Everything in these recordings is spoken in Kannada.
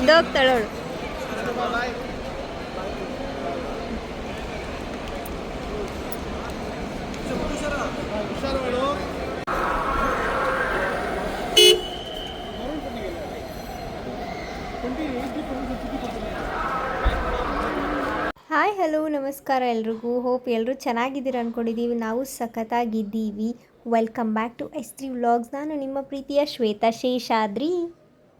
ಬಿದ್ದೋಗ್ತಾಳವಳು. ಹಾಯ್ ಹಲೋ ನಮಸ್ಕಾರ ಎಲ್ರಿಗೂ. ಹೋಪ್ ಎಲ್ಲರೂ ಚೆನ್ನಾಗಿದ್ದೀರ ಅಂದ್ಕೊಂಡಿದ್ದೀವಿ. ನಾವು ಸಖತ್ತಾಗಿದ್ದೀವಿ. Welcome back to S3 vlogs. ನಾನು ನಿಮ್ಮ ಪ್ರೀತಿಯ ಶ್ವೇತಾ ಶೇಷಾದ್ರಿ.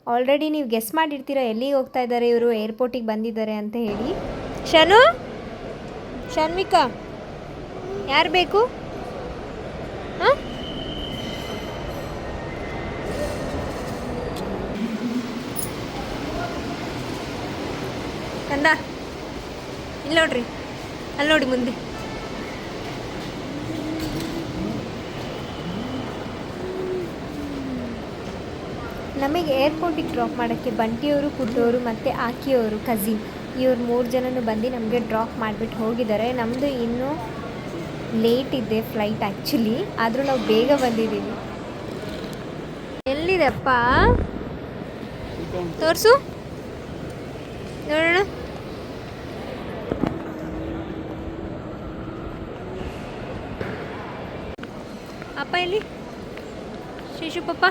ಆಲ್ರೆಡಿ ನೀವು ಗೆಸ್ ಮಾಡಿರ್ತೀರ ಎಲ್ಲಿಗೆ ಹೋಗ್ತಾ ಇದ್ದಾರೆ ಇವರು, ಏರ್ಪೋರ್ಟಿಗೆ ಬಂದಿದ್ದಾರೆ ಅಂತ ಹೇಳಿ. ಶನು, ಶನ್ವಿಕಾ, ಯಾರು ಬೇಕು? ಹಾಂ, ಕಂದ ಇಲ್ಲಿ ನೋಡ್ರಿ, ಅಲ್ಲಿ ನೋಡಿ ಮುಂದೆ. ನಮಗೆ ಏರ್ಪೋರ್ಟಿಗೆ ಡ್ರಾಪ್ ಮಾಡೋಕ್ಕೆ ಬಂಟಿಯವರು, ಪುಟ್ಟವರು ಮತ್ತು ಆಕಿಯವರು ಕಝಿನ್ ಇವ್ರು 3 ಜನನು ಬಂದು ನಮಗೆ ಡ್ರಾಪ್ ಮಾಡಿಬಿಟ್ಟು ಹೋಗಿದ್ದಾರೆ. ನಮ್ಮದು ಇನ್ನೂ ಲೇಟ್ ಇದೆ ಫ್ಲೈಟ್ ಆ್ಯಕ್ಚುಲಿ, ಆದರೂ ನಾವು ಬೇಗ ಬಂದಿದ್ದೀವಿ. ಎಲ್ಲಿದೆಪ್ಪ ತೋರಿಸು ನೋಡೋಣ. ಅಪ್ಪ ಎಲ್ಲಿ? ಶೇಷು ಪಪ್ಪ,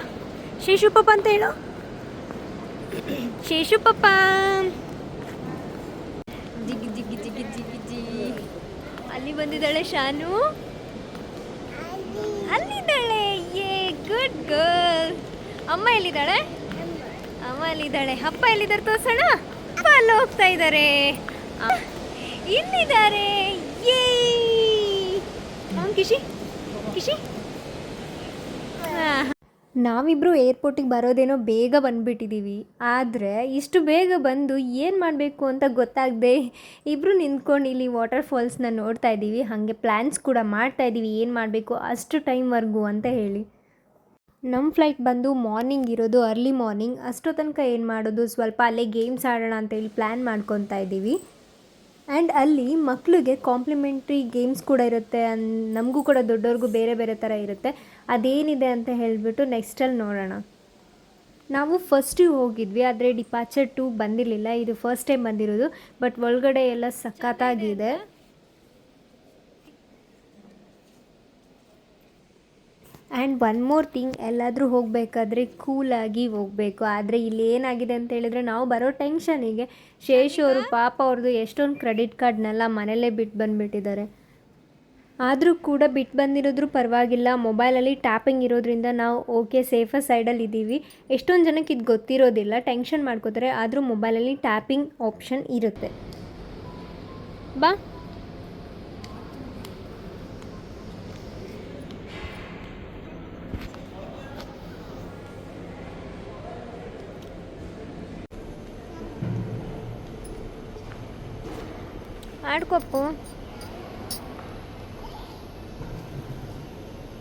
ಶೇಷು ಪಪ್ಪ ಅಂತ ಹೇಳು. ಶೇಷು ಪಪ್ಪ. ಜಿಗಿ ಜಿಗಿ ಜಿಗಿ ಜಿಗಿ ಜಿ. ಅಲ್ಲಿ ಬಂದಿದ್ದಾಳೆ ಶಾನು, ಅಲ್ಲಿದ್ದಾಳೆ. ಯೇ ಗುಡ್ ಗರ್ಲ್. ಅಮ್ಮ ಎಲ್ಲಿದ್ದಾಳೆ? ಅಮ್ಮ ಅಲ್ಲಿದ್ದಾಳೆ. ಅಪ್ಪ ಎಲ್ಲಿದ್ದಾರೆ ತೋರ್ಸೋಣ. ಅಪ್ಪ ಅಲ್ಲಿ ಹೋಗ್ತಾ ಇದ್ದಾರೆ, ಇಲ್ಲಿದ್ದಾರೆ. ಯೇ ಕಿಶಿ ಕಿಶಿ. ನಾವಿಬ್ಬರು ಏರ್ಪೋರ್ಟಿಗೆ ಬರೋದೇನೋ ಬೇಗ ಬಂದುಬಿಟ್ಟಿದ್ದೀವಿ. ಆದರೆ ಇಷ್ಟು ಬೇಗ ಬಂದು ಏನು ಮಾಡಬೇಕು ಅಂತ ಗೊತ್ತಾಗದೆ ಇಬ್ಬರು ನಿಂತ್ಕೊಂಡು ಇಲ್ಲಿ ವಾಟರ್ ಫಾಲ್ಸ್ನ ನೋಡ್ತಾ ಇದ್ದೀವಿ. ಹಾಗೆ ಪ್ಲ್ಯಾನ್ಸ್ ಕೂಡ ಮಾಡ್ತಾಯಿದ್ದೀವಿ ಏನು ಮಾಡಬೇಕು ಅಷ್ಟು ಟೈಮ್ವರೆಗೂ ಅಂತ ಹೇಳಿ. ನಮ್ಮ ಫ್ಲೈಟ್ ಬಂದು ಮಾರ್ನಿಂಗ್ ಇರೋದು, ಅರ್ಲಿ ಮಾರ್ನಿಂಗ್. ಅಷ್ಟೋ ತನಕ ಏನು ಮಾಡೋದು, ಸ್ವಲ್ಪ ಅಲ್ಲೇ ಗೇಮ್ಸ್ ಆಡೋಣ ಅಂತೇಳಿ ಪ್ಲ್ಯಾನ್ ಮಾಡ್ಕೊತಾ ಇದ್ದೀವಿ. ಆ್ಯಂಡ್ ಅಲ್ಲಿ ಮಕ್ಕಳಿಗೆ ಕಾಂಪ್ಲಿಮೆಂಟ್ರಿ ಗೇಮ್ಸ್ ಕೂಡ ಇರುತ್ತೆ, ನಮಗೂ ಕೂಡ ದೊಡ್ಡವ್ರಿಗೂ ಬೇರೆ ಬೇರೆ ಥರ ಇರುತ್ತೆ. ಅದೇನಿದೆ ಅಂತ ಹೇಳಿಬಿಟ್ಟು ನೆಕ್ಸ್ಟಲ್ಲಿ ನೋಡೋಣ. ನಾವು ಫಸ್ಟಿಗೆ ಹೋಗಿದ್ವಿ, ಆದರೆ ಡಿಪಾರ್ಚರ್ 2 ಬಂದಿರಲಿಲ್ಲ. ಇದು ಫಸ್ಟ್ ಟೈಮ್ ಬಂದಿರೋದು. ಬಟ್ ಒಳಗಡೆ ಎಲ್ಲ ಸಖತ್ತಾಗಿದೆ. ಆ್ಯಂಡ್ ಒನ್ ಮೋರ್ ಥಿಂಗ್, ಎಲ್ಲಾದರೂ ಹೋಗಬೇಕಾದ್ರೆ ಕೂಲಾಗಿ ಹೋಗಬೇಕು. ಆದರೆ ಇಲ್ಲಿ ಏನಾಗಿದೆ ಅಂತ ಹೇಳಿದರೆ, ನಾವು ಬರೋ ಟೆನ್ಷನಿಗೆ ಶೇಷು ಅವರು ಪಾಪ ಅವ್ರದ್ದು ಎಷ್ಟೊಂದು ಕ್ರೆಡಿಟ್ ಕಾರ್ಡ್ನೆಲ್ಲ ಮನೇಲೇ ಬಿಟ್ಟು ಬಂದುಬಿಟ್ಟಿದ್ದಾರೆ. ಆದರೂ ಕೂಡ ಬಿಟ್ಟು ಬಂದಿರೋದ್ರೂ ಪರವಾಗಿಲ್ಲ, ಮೊಬೈಲಲ್ಲಿ ಟ್ಯಾಪಿಂಗ್ ಇರೋದ್ರಿಂದ ನಾವು ಓಕೆ ಸೇಫರ್ ಸೈಡಲ್ಲಿ ಇದ್ದೀವಿ. ಎಷ್ಟೊಂದು ಜನಕ್ಕೆ ಇದು ಗೊತ್ತಿರೋದಿಲ್ಲ, ಟೆನ್ಷನ್ ಮಾಡ್ಕೋತಾರೆ. ಆದರೂ ಮೊಬೈಲಲ್ಲಿ ಟ್ಯಾಪಿಂಗ್ ಆಪ್ಷನ್ ಇರುತ್ತೆ. ಬಾ ಆಡ್ಕೊಪ್ಪು.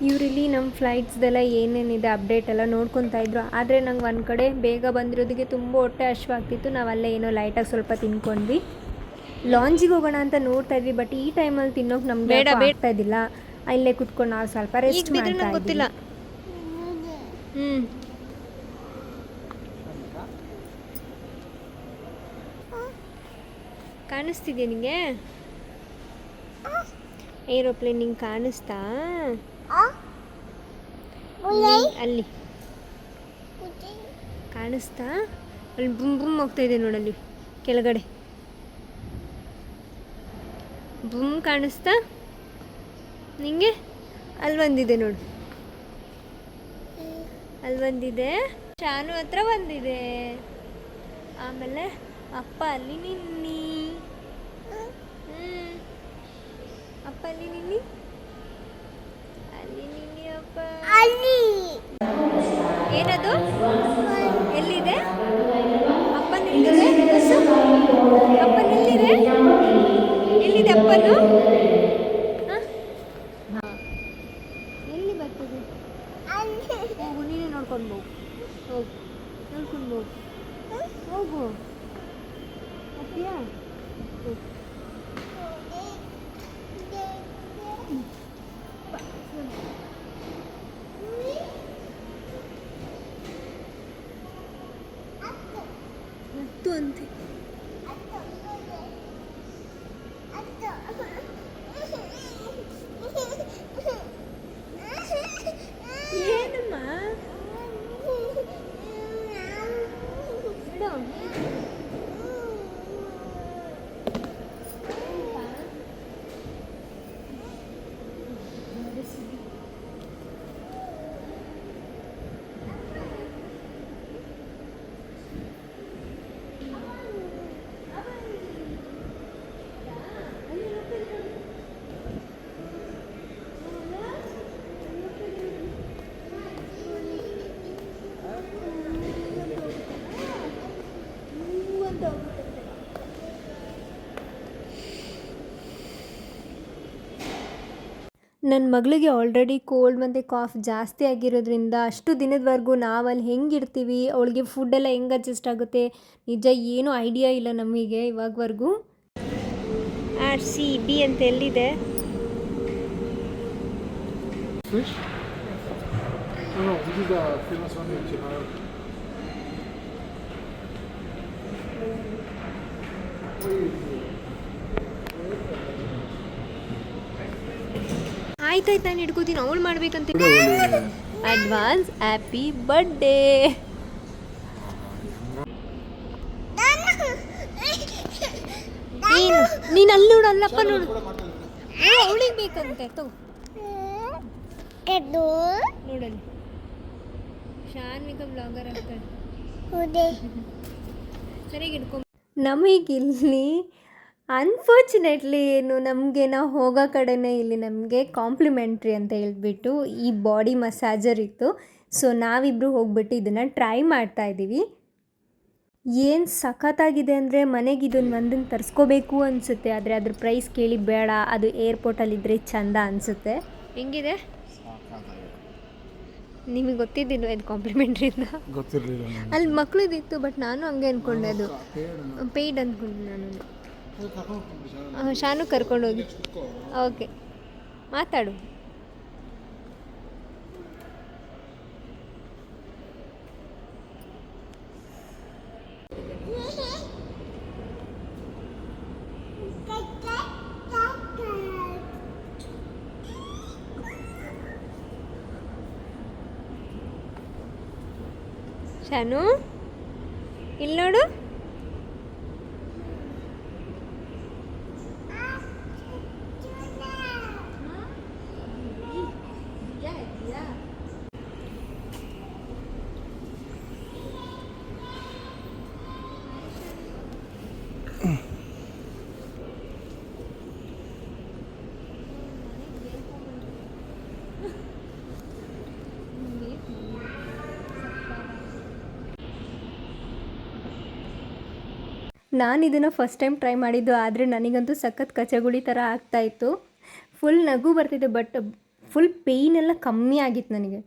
ಇವರಿಲ್ಲಿ ನಮ್ಮ ಫ್ಲೈಟ್ಸ್ದೆಲ್ಲ ಏನೇನಿದೆ ಅಪ್ಡೇಟ್ ಎಲ್ಲ ನೋಡ್ಕೊತಾ ಇದ್ರು. ಆದರೆ ನಂಗೆ ಒಂದು ಕಡೆ ಬೇಗ ಬಂದಿರೋದಕ್ಕೆ ತುಂಬ ಹೊಟ್ಟೆ ಹಶ್ವಾಗ್ತಿತ್ತು. ನಾವಲ್ಲೇ ಏನೋ ಲೈಟಾಗಿ ಸ್ವಲ್ಪ ತಿನ್ಕೊಂಡ್ವಿ. ಲಾಂಜಿಗೆ ಹೋಗೋಣ ಅಂತ ನೋಡ್ತಾ ಇದ್ವಿ, ಬಟ್ ಈ ಟೈಮಲ್ಲಿ ತಿನ್ನೋಕೆ ನಮ್ಗೆ ಬೇಡ ಬೇಡ್ತಾ ಇದ್ದಿಲ್ಲ. ಅಲ್ಲೇ ಕುತ್ಕೊಂಡು ನಾವು ಸ್ವಲ್ಪ ರೆಸ್ಟ್ ಮಾಡ್ತಾ ಗೊತ್ತಿಲ್ಲ. ಕಾಣಿಸ್ತಿದ್ಯಾ ನಿಂಗೆ ಏರೋಪ್ಲೇನ್? ನಿಂಗೆ ಕಾಣಿಸ್ತಾ? ಅಲ್ಲಿ ಕಾಣಿಸ್ತಾ? ಅಲ್ಲಿ ಬುಮ್ ಬುಮ್ ಹೋಗ್ತಾ ಇದೆ ನೋಡಲ್ಲಿ ಕೆಳಗಡೆ. ಬುಮ್ ಕಾಣಿಸ್ತಾ ನಿಂಗೆ? ಅಲ್ಲಿ ಬಂದಿದೆ ನೋಡು, ಅಲ್ಲಿ ಬಂದಿದೆ. ಶಾನು ಹತ್ರ ಬಂದಿದೆ. ಆಮೇಲೆ ಅಪ್ಪ ಅಲ್ಲಿ ನಿನ್ನಿ. ಅಪ್ಪ ಅಲ್ಲಿ ನಿನ್ನಿ, ಅಲ್ಲಿ ನಿನ್ನಿ ಅಪ್ಪ. ಏನದು? ಎಲ್ಲಿದೆ ಅಪ್ಪನೆಲ್ಲಿದೆ? ಅಪ್ಪನೆಲ್ಲಿದೆ? ಎಲ್ಲಿದೆ ಅಪ್ಪನು? ಎಲ್ಲಿ ಬರ್ತದೆ? ಹೋಗು, ನೀನೇ ನೋಡ್ಕೊಂಡು ಹೋಗು. ಹೋಗು, ನೋಡ್ಕೊಂಡು ಹೋಗು. ಹೋಗು ಅಪ್ಪಿಯಾ. ಹತ್ತು ಅಂತೆ. ಏನಮ್ಮ ನನ್ನ ಮಗಳಿಗೆ ಆಲ್ರೆಡಿ ಕೋಲ್ಡ್ ಮತ್ತು ಕಾಫ್ ಜಾಸ್ತಿ ಆಗಿರೋದ್ರಿಂದ ಅಷ್ಟು ದಿನದವರೆಗೂ ನಾವಲ್ಲಿ ಹೆಂಗಿರ್ತೀವಿ, ಅವಳಿಗೆ ಫುಡ್ಡೆಲ್ಲ ಹೆಂಗೆ ಅಡ್ಜಸ್ಟ್ ಆಗುತ್ತೆ, ನಿಜ ಏನೂ ಐಡಿಯಾ ಇಲ್ಲ ನಮಗೆ ಇವಾಗವರೆಗೂ. RCB ಅಂತ ಎಲ್ಲಿದೆ? ಆಯ್ತಾಯ್ತು, ನಾನು ಹಿಡ್ಕೋತೀನಿ, ಅವಳು ಮಾಡ್ಬೇಕಂತ. Advance happy birthday. ನೀನು ಅಲ್ಲಿ ನೋಡು, ಅಲ್ಲಪ್ಪ ನೋಡು, ಅವಳಿಗೆ ಬೇಕಂತೆ. ನೋಡಲ್ಲಿ ಶಾನ್ವಿಕ ಬ್ಲಾಗರ್ ಆಗ್ತಾಳೆ. ಸರಿಯಾಗಿ ಹಿಡ್ಕೊ. ನಮಗಿಲ್ಲಿ ಅನ್ಫಾರ್ಚುನೇಟ್ಲಿ ಏನು ನಮಗೆ ನಾವು ಹೋಗೋ ಕಡೆನೇ ಇಲ್ಲಿ ನಮಗೆ ಕಾಂಪ್ಲಿಮೆಂಟ್ರಿ ಅಂತ ಹೇಳ್ಬಿಟ್ಟು ಈ ಬಾಡಿ ಮಸಾಜರ್ ಇತ್ತು. ಸೊ ನಾವಿಬ್ಬರು ಹೋಗ್ಬಿಟ್ಟು ಇದನ್ನು ಟ್ರೈ ಮಾಡ್ತಾಯಿದ್ದೀವಿ. ಏನು ಸಖತ್ತಾಗಿದೆ ಅಂದರೆ ಮನೆಗೆ ಇದನ್ನು ಒಂದನ್ನು ತರಿಸ್ಕೋಬೇಕು ಅನಿಸುತ್ತೆ. ಆದರೆ ಅದ್ರ ಪ್ರೈಸ್ ಕೇಳಿ ಬೇಡ, ಅದು ಏರ್ಪೋರ್ಟಲ್ಲಿದ್ದರೆ ಚಂದ ಅನಿಸುತ್ತೆ. ಹೆಂಗಿದೆ? ನಿಮಗೆ ಗೊತ್ತಿದ್ದಿಲ್ವ ಇದು ಕಾಂಪ್ಲಿಮೆಂಟ್ರಿ ಅಂತ? ಗೊತ್ತಿರಲಿಲ್ಲ. ಅಲ್ಲಿ ಮಕ್ಕಳದಿತ್ತು, ಬಟ್ ನಾನು ಹಂಗೆ ಅಂದ್ಕೊಂಡೆ ಅದು ಪೇಯ್ಡ್ ಅಂದ್ಕೊಂಡೆ ನಾನು. ಶಾನು ಕರ್ಕೊಂಡೋಗಿ. ಓಕೆ, ಮಾತಾಡು. ಶಾನು ಇಲ್ಲಿ ನೋಡು. ನಾನು ಇದನ್ನು ಫಸ್ಟ್ ಟೈಮ್ ಟ್ರೈ ಮಾಡಿದ್ದು, ಆದರೆ ನನಗಂತೂ ಸಖತ್ ಕಚಗುಳಿ ಥರ ಆಗ್ತಾಯಿತ್ತು. ಫುಲ್ ನಗು ಬರ್ತಿದೆ, ಬಟ್ ಫುಲ್ ಪೇಯ್ನ್ ಎಲ್ಲ ಕಮ್ಮಿ ಆಗಿತ್ತು ನನಗೆ.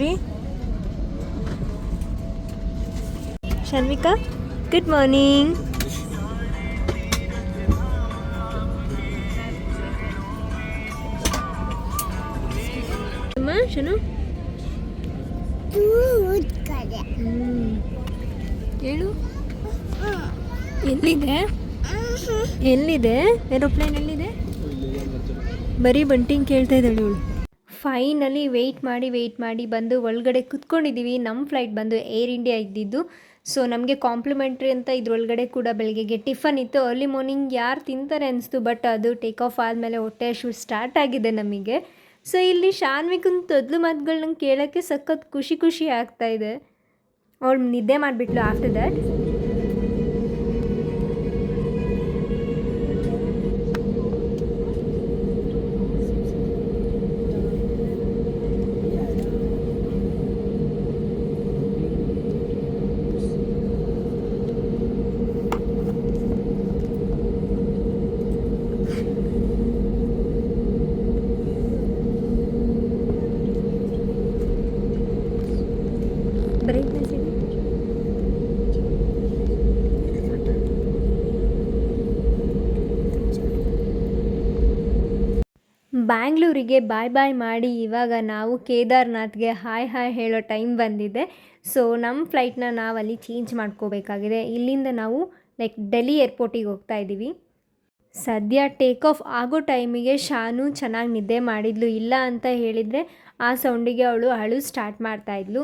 ರೀ ಶಾನ್ವಿಕಾ, ಗುಡ್ ಮಾರ್ನಿಂಗ್. ಅಮ್ಮ ಶನು ಹೇಳು, ಎಲ್ಲಿದೆ ಎಲ್ಲಿದೆ ಏರೋಪ್ಲೇನ್ ಎಲ್ಲಿದೆ? ಬರೀ ಬಂಟಿಂಗ್ ಕೇಳ್ತಾ ಇದ್ದಾಳೆ ಇವಳು. ಫೈನಲಿ ವೆಯ್ಟ್ ಮಾಡಿ ಬಂದು ಒಳಗಡೆ ಕುತ್ಕೊಂಡಿದ್ದೀವಿ. ನಮ್ಮ ಫ್ಲೈಟ್ ಬಂದು ಏರ್ ಇಂಡಿಯಾ ಇದ್ದಿದ್ದು. ಸೊ ನಮಗೆ ಕಾಂಪ್ಲಿಮೆಂಟ್ರಿ ಅಂತ ಇದ್ರೊಳಗಡೆ ಕೂಡ ಬೆಳಗ್ಗೆಗೆ ಟಿಫನ್ ಇತ್ತು. ಅರ್ಲಿ ಮಾರ್ನಿಂಗ್ ಯಾರು ತಿಂತಾರೆ ಅನಿಸ್ತು, ಬಟ್ ಅದು ಟೇಕ್ ಆಫ್ ಆದಮೇಲೆ ಹೊಟ್ಟೆ ಹಸಿವು ಸ್ಟಾರ್ಟ್ ಆಗಿದೆ ನಮಗೆ. ಸೊ ಇಲ್ಲಿ ಶಾನ್ವಿಕನ ತೊದಲು ಮಾತುಗಳನ್ನ ಕೇಳೋಕ್ಕೆ ಸಖತ್ ಖುಷಿ ಆಗ್ತಾಯಿದೆ. ಅವಳು ನಿದ್ದೆ ಮಾಡಿಬಿಟ್ಲು ಆಫ್ಟರ್ ದ್ಯಾಟ್. ಬ್ಯಾಂಗ್ಳೂರಿಗೆ ಬಾಯ್ ಬಾಯ್ ಮಾಡಿ ಇವಾಗ ನಾವು ಕೇದಾರ್ನಾಥ್ಗೆ ಹಾಯ್ ಹಾಯ್ ಹೇಳೋ ಟೈಮ್ ಬಂದಿದೆ. ಸೊ ನಮ್ಮ ಫ್ಲೈಟ್ನ ನಾವಲ್ಲಿ ಚೇಂಜ್ ಮಾಡ್ಕೋಬೇಕಾಗಿದೆ. ಇಲ್ಲಿಂದ ನಾವು ಡೆಲ್ಲಿ ಏರ್ಪೋರ್ಟಿಗೆ ಹೋಗ್ತಾ ಇದ್ದೀವಿ. ಸದ್ಯ ಟೇಕ್ ಆಫ್ ಆಗೋ ಟೈಮಿಗೆ ಶಾನು ಚೆನ್ನಾಗಿ ನಿದ್ದೆ ಮಾಡಿದ್ಲು. ಇಲ್ಲ ಅಂತ ಹೇಳಿದರೆ ಆ ಸೌಂಡಿಗೆ ಅವಳು ಅಳು ಸ್ಟಾರ್ಟ್ ಮಾಡ್ತಾಯಿದ್ಲು.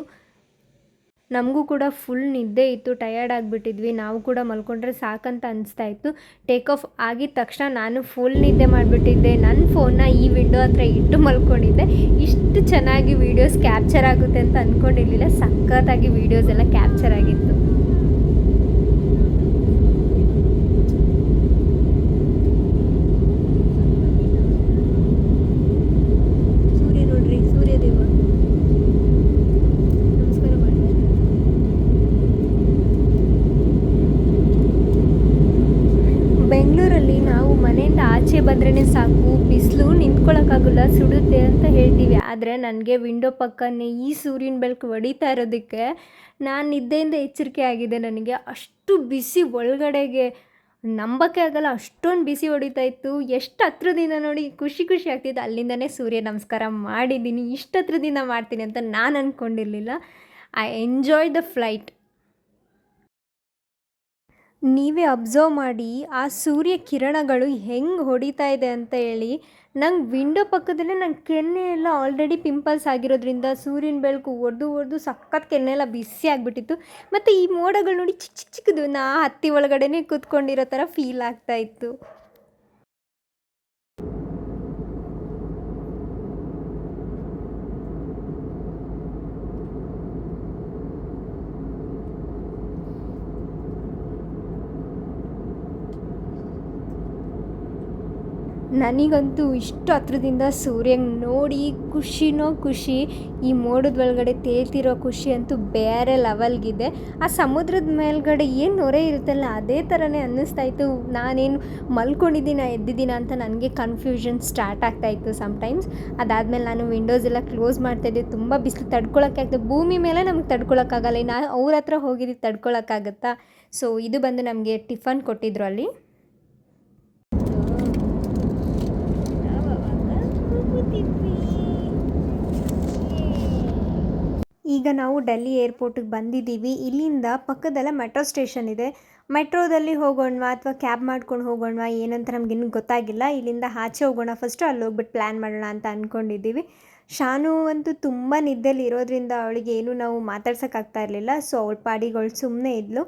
ನಮಗೂ ಕೂಡ ಫುಲ್ ನಿದ್ದೆ ಇತ್ತು, ಟಯರ್ಡ್ ಆಗಿಬಿಟ್ಟಿದ್ವಿ. ನಾವು ಕೂಡ ಮಲ್ಕೊಂಡ್ರೆ ಸಾಕಂತ ಅನಿಸ್ತಾ ಇತ್ತು. ಟೇಕ್ ಆಫ್ ಆಗಿದ ತಕ್ಷಣ ನಾನು ಫುಲ್ ನಿದ್ದೆ ಮಾಡಿಬಿಟ್ಟಿದ್ದೆ. ನನ್ನ ಫೋನ್ನ ಈ ವಿಂಡೋ ಹತ್ರ ಇಟ್ಟು ಮಲ್ಕೊಂಡಿದ್ದೆ. ಇಷ್ಟು ಚೆನ್ನಾಗಿ ವೀಡಿಯೋಸ್ ಕ್ಯಾಪ್ಚರ್ ಆಗುತ್ತೆ ಅಂತ ಅಂದ್ಕೊಂಡಿರಲಿಲ್ಲ. ಸಖತ್ತಾಗಿ ವೀಡಿಯೋಸ್ ಎಲ್ಲ ಕ್ಯಾಪ್ಚರ್ ಆಗಿತ್ತು. ಬೆಂಗಳೂರಲ್ಲಿ ನಾವು ಮನೆಯಿಂದ ಆಚೆ ಬಂದ್ರೇ ಸಾಕು, ಬಿಸಿಲು ನಿಂತ್ಕೊಳ್ಳೋಕ್ಕಾಗಲ್ಲ, ಸುಡುತ್ತೆ ಅಂತ ಹೇಳ್ತೀವಿ. ಆದರೆ ನನಗೆ ವಿಂಡೋ ಪಕ್ಕನೇ ಈ ಸೂರ್ಯನ ಬೆಳಕು ಹೊಡಿತಾ ಇರೋದಕ್ಕೆ ನಾನು ನಿದ್ದೆಯಿಂದ ಎಚ್ಚರಿಕೆ ಆಗಿದೆ. ನನಗೆ ಅಷ್ಟು ಬಿಸಿ ಒಳಗಡೆಗೆ ನಂಬಕ್ಕೆ ಆಗಲ್ಲ, ಅಷ್ಟೊಂದು ಬಿಸಿ ಹೊಡಿತಾ ಇತ್ತು. ಎಷ್ಟು ಹತ್ರದಿಂದ ನೋಡಿ ಖುಷಿ ಆಗ್ತಿತ್ತು. ಅಲ್ಲಿಂದನೇ ಸೂರ್ಯ ನಮಸ್ಕಾರ ಮಾಡಿದ್ದೀನಿ. ಇಷ್ಟು ಹತ್ರದಿಂದ ಮಾಡ್ತೀನಿ ಅಂತ ನಾನು ಅಂದ್ಕೊಂಡಿರಲಿಲ್ಲ. I enjoy the flight. ನೀವೇ ಅಬ್ಸರ್ವ್ ಮಾಡಿ ಆ ಸೂರ್ಯ ಕಿರಣಗಳು ಹೆಂಗೆ ಹೊಡಿತಾ ಇದೆ ಅಂತ ಹೇಳಿ. ನಂಗೆ ವಿಂಡೋ ಪಕ್ಕದಲ್ಲೇ ನಂಗೆ ಕೆನ್ನೆ ಎಲ್ಲ ಆಲ್ರೆಡಿ ಪಿಂಪಲ್ಸ್ ಆಗಿರೋದ್ರಿಂದ ಸೂರ್ಯನ ಬೆಳಕು ಹೊಡೆದು ಸಖತ್ ಕೆನ್ನೆ ಎಲ್ಲ ಬಿಸಿ ಆಗಿಬಿಟ್ಟಿತ್ತು. ಮತ್ತು ಈ ಮೋಡಗಳು ನೋಡಿ ಚಿಕ್ಕದು ನಾ ಹತ್ತಿ ಒಳಗಡೆ ಕೂತ್ಕೊಂಡಿರೋ ಥರ ಫೀಲ್ ಆಗ್ತಾಯಿತ್ತು. ನನಗಂತೂ ಇಷ್ಟು ಹತ್ರದಿಂದ ಸೂರ್ಯನ ನೋಡಿ ಖುಷಿ. ಈ ಮೋಡದ ಒಳಗಡೆ ತೇಲ್ತಿರೋ ಖುಷಿ ಅಂತೂ ಬೇರೆ ಲೆವೆಲ್ಗಿದೆ. ಆ ಸಮುದ್ರದ ಮೇಲ್ಗಡೆ ಏನು ನೊರೆ ಇರುತ್ತಲ್ಲ ಅದೇ ಥರನೇ ಅನ್ನಿಸ್ತಾಯಿತ್ತು. ನಾನೇನು ಮಲ್ಕೊಂಡಿದ್ದೀನ ಎದ್ದಿದ್ದೀನ ಅಂತ ನನಗೆ ಕನ್ಫ್ಯೂಷನ್ ಸ್ಟಾರ್ಟ್ ಆಗ್ತಾಯಿತ್ತು ಸಮ್ಟೈಮ್ಸ್. ಅದಾದಮೇಲೆ ನಾನು ವಿಂಡೋಸ್ ಎಲ್ಲ ಕ್ಲೋಸ್ ಮಾಡ್ತಾಯಿದ್ದೆ. ತುಂಬ ಬಿಸಿಲು ತಡ್ಕೊಳಕ್ಕೆ ಆಗ್ತದೆ. ಭೂಮಿ ಮೇಲೆ ನಮಗೆ ತಡ್ಕೊಳಕ್ಕಾಗಲ್ಲ. ನಾನು ಅವ್ರ ಹತ್ರ ಹೋಗಿದ್ದು ತಡ್ಕೊಳಕ್ಕಾಗತ್ತಾ? ಸೊ ಇದು ಬಂದು ನಮಗೆ ಟಿಫನ್ ಕೊಟ್ಟಿದ್ರು ಅಲ್ಲಿ. ಈಗ ನಾವು ಡೆಲ್ಲಿ ಏರ್ಪೋರ್ಟಿಗೆ ಬಂದಿದ್ದೀವಿ. ಇಲ್ಲಿಂದ ಪಕ್ಕದಲ್ಲೇ ಮೆಟ್ರೋ ಸ್ಟೇಷನ್ ಇದೆ. ಮೆಟ್ರೋದಲ್ಲಿ ಹೋಗೋಣವಾ ಅಥವಾ ಕ್ಯಾಬ್ ಮಾಡ್ಕೊಂಡು ಹೋಗೋಣವಾ ಏನಂತ ನಮಗಿನ್ನೂ ಗೊತ್ತಾಗಿಲ್ಲ. ಇಲ್ಲಿಂದ ಆಚೆ ಹೋಗೋಣ ಫಸ್ಟು, ಅಲ್ಲಿ ಹೋಗ್ಬಿಟ್ಟು ಪ್ಲ್ಯಾನ್ ಮಾಡೋಣ ಅಂತ ಅಂದ್ಕೊಂಡಿದ್ದೀವಿ. ಶಾನು ಅಂತೂ ತುಂಬ ನಿದ್ದೆಲಿ ಇರೋದ್ರಿಂದ ಅವಳಿಗೆ ಏನೂ ನಾವು ಮಾತಾಡ್ಸೋಕ್ಕಾಗ್ತಾ ಇರಲಿಲ್ಲ. ಸೊ ಅವಳ ಪಾಡಿಗಳು ಸುಮ್ಮನೆ ಇದ್ಲು.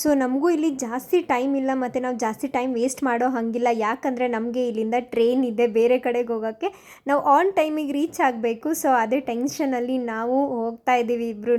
ಸೊ ನಮಗೂ ಇಲ್ಲಿ ಜಾಸ್ತಿ ಟೈಮ್ ಇಲ್ಲ ಮತ್ತು ನಾವು ಜಾಸ್ತಿ ಟೈಮ್ ವೇಸ್ಟ್ ಮಾಡೋ ಹಾಗಿಲ್ಲ. ಯಾಕಂದರೆ ನಮಗೆ ಇಲ್ಲಿಂದ ಟ್ರೈನ್ ಇದೆ ಬೇರೆ ಕಡೆಗೆ ಹೋಗೋಕ್ಕೆ. ನಾವು ಆನ್ ಟೈಮಿಗೆ ರೀಚ್ ಆಗಬೇಕು. ಸೊ ಅದೇ ಟೆನ್ಷನಲ್ಲಿ ನಾವು ಹೋಗ್ತಾ ಇದ್ದೀವಿ ಇಬ್ರೂ.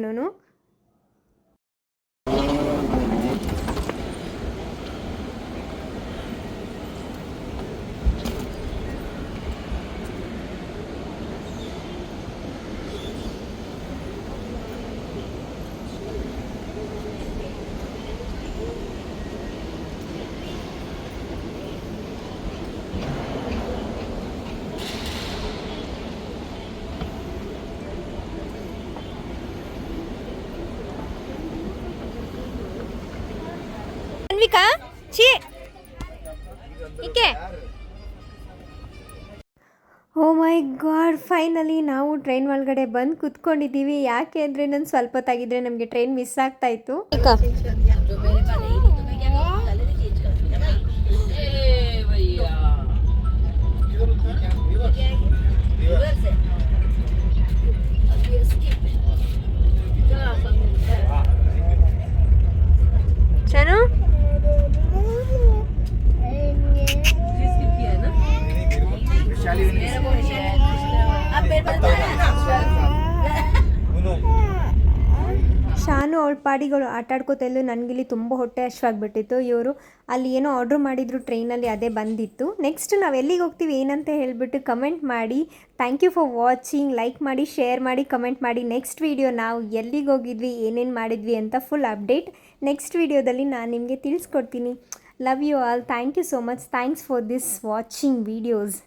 ಓ ಮೈ ಗಾಡ್, ಫೈನಲಿ ನಾವು ಟ್ರೈನ್ ಒಳಗಡೆ ಬಂದು ಕೂತ್ಕೊಂಡಿದ್ದೀವಿ. ಯಾಕೆ ಅಂದರೆ ನಾನು ಸ್ವಲ್ಪ ಹೊತ್ತಾಗಿದ್ದರೆ ನಮಗೆ ಟ್ರೈನ್ ಮಿಸ್ ಆಗ್ತಾಯಿತ್ತು. ಚನು ಶಾನು ಅವಳ ಪಾಡಿಗಳು ಆಟಾಡ್ಕೋತೆಲ್ಲೂ. ನನಗಿಲ್ಲಿ ತುಂಬ ಹೊಟ್ಟೆ ಹಶ್ವಾಗಿಬಿಟ್ಟಿತ್ತು. ಇವರು ಅಲ್ಲಿ ಏನೋ ಆರ್ಡ್ರ್ ಮಾಡಿದ್ರು ಟ್ರೈನಲ್ಲಿ, ಅದೇ ಬಂದಿತ್ತು. ನೆಕ್ಸ್ಟ್ ನಾವು ಎಲ್ಲಿಗೆ ಹೋಗ್ತೀವಿ ಏನಂತ ಹೇಳಿಬಿಟ್ಟು ಕಮೆಂಟ್ ಮಾಡಿ. Thank you for watching. Like ಮಾಡಿ, ಶೇರ್ ಮಾಡಿ, ಕಮೆಂಟ್ ಮಾಡಿ. ನೆಕ್ಸ್ಟ್ ವೀಡಿಯೋ ನಾವು ಎಲ್ಲಿಗೆ ಹೋಗಿದ್ವಿ, ಏನೇನು ಮಾಡಿದ್ವಿ ಅಂತ ಫುಲ್ ಅಪ್ಡೇಟ್ ನೆಕ್ಸ್ಟ್ ವೀಡಿಯೋದಲ್ಲಿ ನಾನು ನಿಮಗೆ ತಿಳಿಸ್ಕೊಡ್ತೀನಿ. Love you all. Thank you so much. Thanks for this watching videos.